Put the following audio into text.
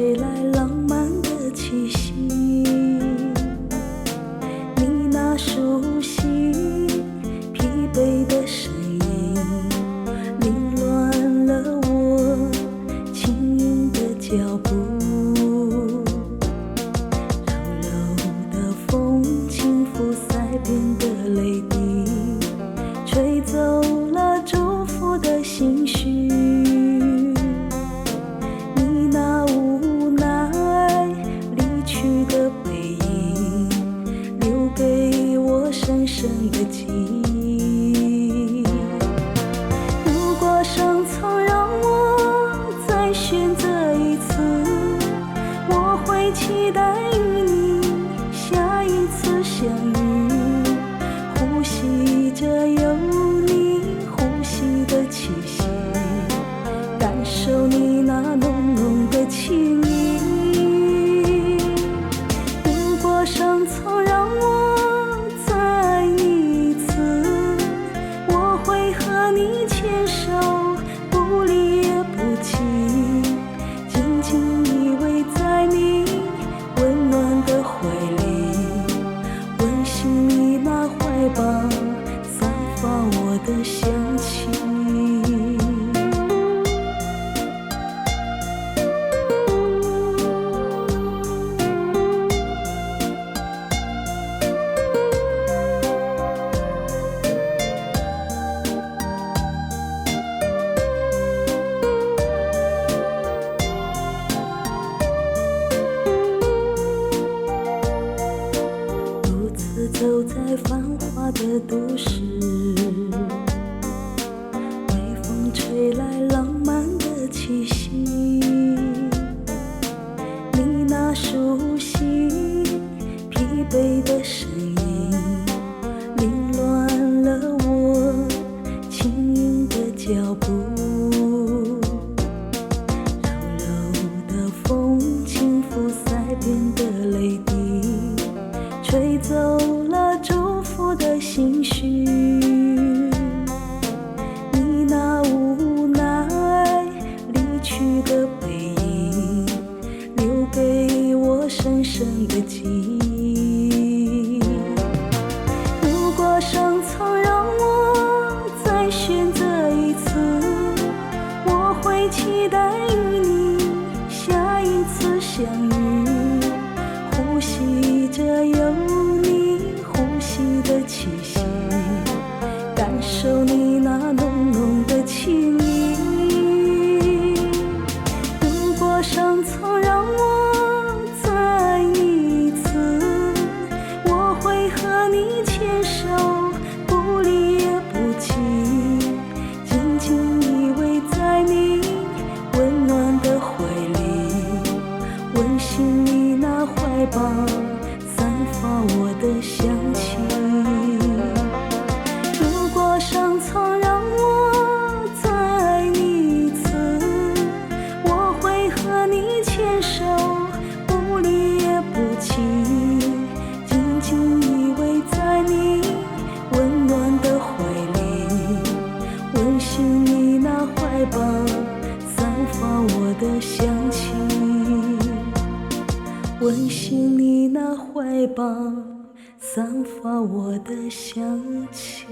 吹来浪漫的气息，你那熟悉疲惫的声音凌乱了我轻盈的脚步，柔柔的风轻拂腮边的泪滴，吹走了祝福的心绪。你那无奈离去的背影，留给我深深的记忆。如果生曾让我再选择一次，我会期待与你下一次相遇，呼吸着有你呼吸的气息，感受你那浓浓的情意。如果生曾让我再爱你一次，我会和你牵手，不离也不弃，紧紧依偎在你温暖的怀里，温馨你那怀抱散发我的香气。独自走在繁华的都市，微风吹来浪漫的气息，你那熟悉疲惫的声音凌乱了我轻盈的脚步，柔柔的风轻拂腮边的泪滴，吹走了祝福的心绪。你那无奈离去的背影，留给我深深的记忆。如果生曾让我再选择一次，我会期待与你下一次相遇，呼吸着有你呼吸的气息，感受你那浓浓的情意。如果生曾让我再爱你一次，我会和你牵手，不离也不弃，紧紧依偎在你温暖的怀里，温馨你那怀抱散发我的香气。如果生曾让我再爱你一次，我会和你牵手，不离也不弃，紧紧依偎在你温暖的怀里，温馨你那怀抱散发我的香气，温馨你那怀抱散发我的香气。